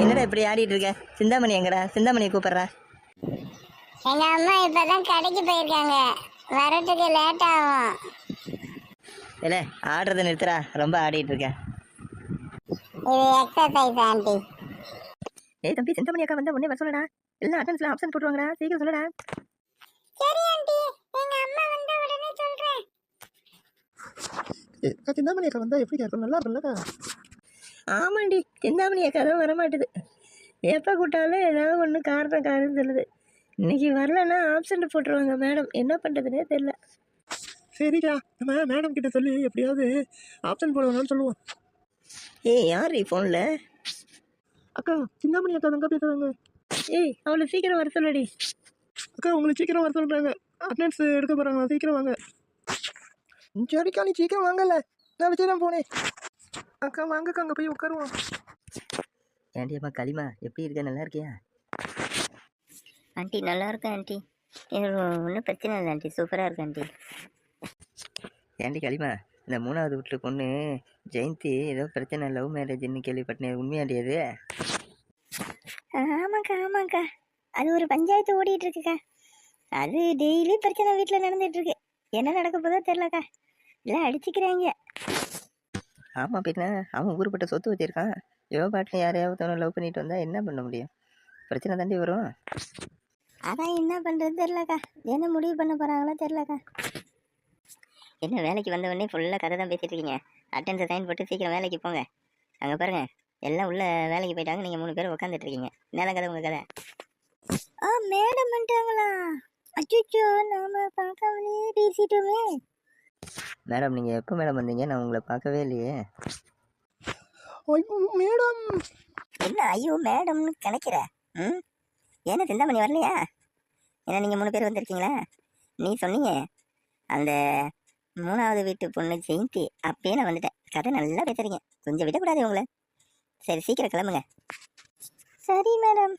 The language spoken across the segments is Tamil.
என்னடா இப்படி ஆடிட்டு இருக்க? சிந்தாமணி எங்கடா? சிந்தாமணியை கூப்பிடுறா. எங்க அம்மா இப்பதான் கடைக்கு போயிருக்காங்க, வரட்டுக்கு லேட் ஆகும். இல்ல ஆடுறதை நிறுத்துறா, ரொம்ப ஆடிட்டு இருக்க. இது எக்ஸசைஸ் ஆண்டி. ஏய் தம்பி, சிந்தாமணி அக்கா வந்தா உடனே வர சொல்லடா. எல்லாம் அட்டென்ஸ்ல ஆப்ஷன் போட்டுருவாங்கடா, சீக்கிரம் சொல்லடா. சரி ஆண்டி, எங்க அம்மா வந்த உடனே சொல்றேன். சிந்தாமணி அக்கா வந்தா எப்படி இருக்கும்? நல்லா இருக்கும்லக்கா? ஆமாண்டி, சிந்தாமணி அக்கா தான் வரமாட்டுது. எப்போ கூட்டாலும் ஏதாவது ஒன்று காரணம் சொல்லுது. இன்னைக்கு வரலன்னா ஆப்ஷன் போட்டுருவாங்க மேடம். என்ன பண்ணுறதுனே தெரியல. சரிக்கா, நம்ம மேடம் கிட்ட சொல்லி எப்படியாவது ஆப்ஷன் போடணும்னு சொல்லுவோம். ஏய் யார் ஃபோனில்? அக்கா, சிந்தாமணி அக்கா தாங்க பேசுறாங்க. ஏய் அவளை சீக்கிரம் வர சொல்லடி. அக்கா உங்களை சீக்கிரம் வர சொல்கிறாங்க, அட்டெண்டன்ஸ் எடுக்க போகிறாங்க, சீக்கிரம் வாங்க. சரிக்கா, நீ சீக்கிரம் வாங்கல, நான் வச்சு தான் போனேன். அக்கா வாங்கக்கா, அங்கே போய் உட்காருவோம். ஏண்டி அம்மா களிமா, எப்படி இருக்க? நல்லா இருக்கியா? ஆண்டி நல்லா இருக்கேன் ஆண்டி, எனக்கு ஒன்றும் பிரச்சனை இல்லை ஆண்டி, சூப்பராக இருக்கு ஆண்டி. ஏண்டி களிமா, இந்த 3வது வீட்டில் பொண்ணு ஜெயந்தி ஏதோ பிரச்சனை, லவ் மேரேஜ்னு கேள்விப்பட்டேன், உண்மையாண்டி அது? ஆமாக்கா, அது ஒரு பஞ்சாயத்து ஓடிட்டு இருக்குக்கா. அது டெய்லி பிரச்சனை வீட்டில் நடந்துட்டு இருக்கு. என்ன நடக்க போதோ தெரிலக்கா, எல்லாம் அடிச்சுக்கிறாங்க. ஆமாம் பின்ன, அவன் ஊருப்பட்ட சொத்து வச்சிருக்கான். யோ பாட்டில் யாரையாவது லவ் பண்ணிட்டு வந்தா என்ன பண்ண முடியும்? பிரச்சனை தாண்டி வரும். அதான் என்ன பண்ணுறது தெரிலக்கா, என்ன முடிவு பண்ண போகிறாங்களோ தெரிலக்கா. என்ன வேலைக்கு வந்த உடனே ஃபுல்லாக கதை தான் பேசிட்டு இருக்கீங்க? அட்டெண்டன்ஸை சைன் போட்டு சீக்கிரம் வேலைக்கு போங்க. அங்கே பாருங்க, எல்லாம் உள்ள வேலைக்கு போயிட்டாங்க, நீங்கள் 3 பேர் உட்காந்துட்டு இருக்கீங்க. என்ன கதை உங்கள் கதை? மேடம் பண்ணிட்டாங்களா? அச்சோ, நாம பார்க்காமலே பேசிட்டோமே. மேடம் நீங்கள் எப்போ மேடம் வந்தீங்க? நான் உங்களை பார்க்கவே இல்லையே. மேடம் என்ன ஐயோ மேடம்னு கணக்கிற? ஏன்னா சிந்தாமணி வரலையா? ஏன்னா நீங்கள் 3 பேர் வந்திருக்கீங்களா? நீ சொன்னீங்க அந்த 3வது வீட்டு பொண்ணு ஜெயந்தி, அப்பயே நான் வந்துட்டேன். கதை நல்லா பேசுறீங்க, கொஞ்சம் விடக்கூடாது உங்களை. சரி சீக்கிரம் கிளம்புங்க. சரி மேடம்.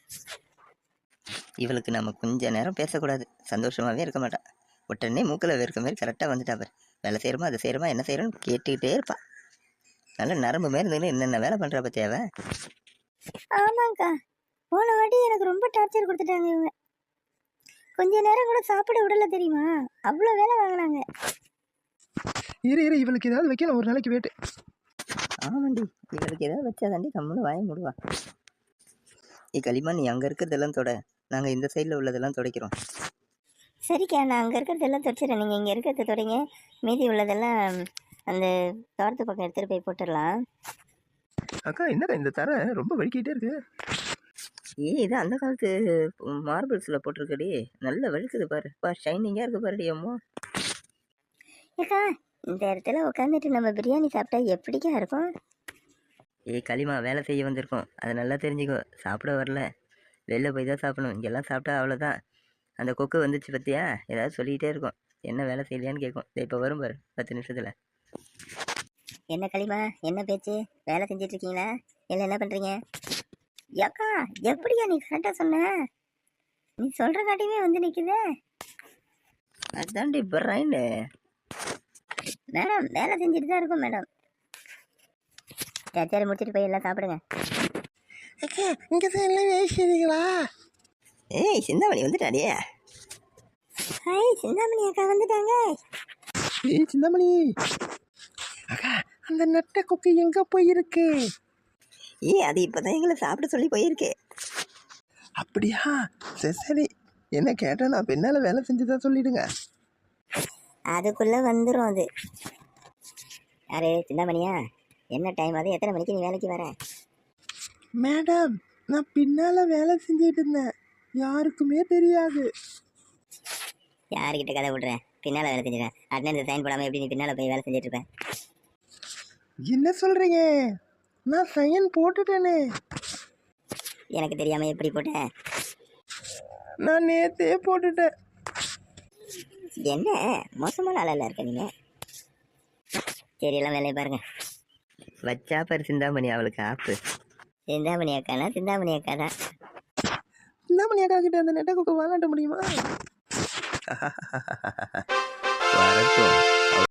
இவளுக்கு நம்ம கொஞ்ச நேரம் பேசக்கூடாது, சந்தோஷமாகவே இருக்க மாட்டான். உடனே மூக்கில் வேர்க்க மாதிரி கரெக்டாக வந்துட்டா பாரு. வேலை செய்கிறோமா, அதை செய்கிறோமா, என்ன செய்கிறோன்னு கேட்டுக்கிட்டே இருப்பாள். நல்ல நரம்பு மாரி இருந்துன்னு என்னென்ன வேலை பண்ணுறா பற்றியாவ? ஆமாங்க்கா, போன வாட்டி எனக்கு ரொம்ப டார்ச்சர் கொடுத்துட்டாங்க இவங்க. கொஞ்ச நேரம் கூட சாப்பிட விடல தெரியுமா? அவ்வளோ வேலை வாங்கினாங்க. இரு இவளுக்கு ஏதாவது வைக்கணும் ஒரு நாளைக்கு வேட்டு. ஆமாண்டி, இவளுக்கு ஏதாவது வச்சாதாண்டி கம்முன்னு வாய மூடுவா. களிமா, நீ அங்கே இருக்கிறதெல்லாம் தொட, நாங்கள் இந்த சைடில் உள்ளதெல்லாம் துடைக்கிறோம். சரிக்கா, நான் அங்கே இருக்கிறதெல்லாம் துடைச்சிடறேன், நீங்கள் இங்கே இருக்கிறத தொடங்க. மீதி உள்ளதெல்லாம் அந்த தோட்டத்து பக்கம் எடுத்துகிட்டு போய் போட்டுடலாம். அக்கா என்னக்கா இந்த தர ரொம்ப வழுக்கிட்டே இருக்கு? இது அந்த காலத்து மார்பிள்ஸில் போட்டிருக்கடி, நல்ல வழுக்குது பாரு. ஷைனிங்காக இருக்கு பாருடி அம்மா. ஏக்கா, இந்த இடத்துல உட்காந்துட்டு நம்ம பிரியாணி சாப்பிட்டா எப்படிக்கா இருக்கும்? களிமா, வேலை செய்ய வந்திருக்கோம், அதை நல்லா தெரிஞ்சுக்கோ. சாப்பிட வரல, வெளில போய் தான் சாப்பிடணும். இங்கெல்லாம் சாப்பிட்டா அவ்வளோதான். அந்த கொக்கு வந்துச்சு பற்றியா, ஏதாவது சொல்லிக்கிட்டே இருக்கும், என்ன வேலை செய்யலையான்னு கேட்கும். இப்போ வரும் பாரு 10 நிமிஷத்தில். என்ன களிமா, என்ன பேச்சு? வேலை செஞ்சிட்டு இருக்கீங்களா இல்லை என்ன பண்ணுறீங்க? ஏக்கா எப்படியா நீ கரெக்டாக சொன்ன? நீ சொல்கிற காட்டியுமே வந்து நிற்குதே. அதுதான்டி பிரைனு. மேடம் வேலை செஞ்சுட்டு தான் இருக்கும் மேடம். சரி முடிச்சுட்டு போய் எல்லாம் சாப்பிடுங்க. அக்கா இங்கே தான் எல்லாம் வேசிங்களா? ஏய் சிந்தாமணி வந்துட்டாடியே. ஹாய், சிந்தாமணி அக்கா வந்துட்டாங்க. ஏய் சிந்தாமணி அக்கா, அந்த நெட்டை கொக்கு எங்கே போயிருக்கு? அது இப்போ தான் எங்களை சாப்பிட சொல்லி போயிருக்கு. அப்படியா? சரி, என்ன கேட்டால் நான் பின்னால் வேலை செஞ்சு தான் சொல்லிடுங்க. அதுக்குள்ளே வந்துடும் அது. யாரு சிந்தாமணியா? என்ன டைம் அது? எத்தனை மணிக்கு நீ வேலைக்கு வர? மேடம், நான் பின்னால் வேலை செஞ்சுட்டு இருந்தேன், யாருக்குமே தெரியாது. யாருக்கிட்ட கதை விடுறேன்? பின்னால் வேலை செஞ்சுட்டேன். அட்டெண்டன்ஸ் சைன் போடாமல் எப்படி நீ பின்னால் போய் வேலை செஞ்சுட்டு இருப்பேன்? என்ன சொல்கிறீங்க? நான் சைன் போட்டுட்டேனே. எனக்கு தெரியாமல் எப்படி போட்டேன்? நான் நேற்றே போட்டுட்டேன். என்ன மோசமான ஆளெல்லாம் இருக்க நீங்கள்? சரி எல்லாம் வேலையை பாருங்க. வச்சா பாரு சிந்தாமணி அவளுக்கு ஆப்பு. சிந்தாமணி அக்கானா சிந்தாமணி அக்கா தான். சிந்தாமணி அக்கா கிட்ட அந்த நெட்டை கொக்கு வாங்காட்ட முடியுமா? வரட்டும்.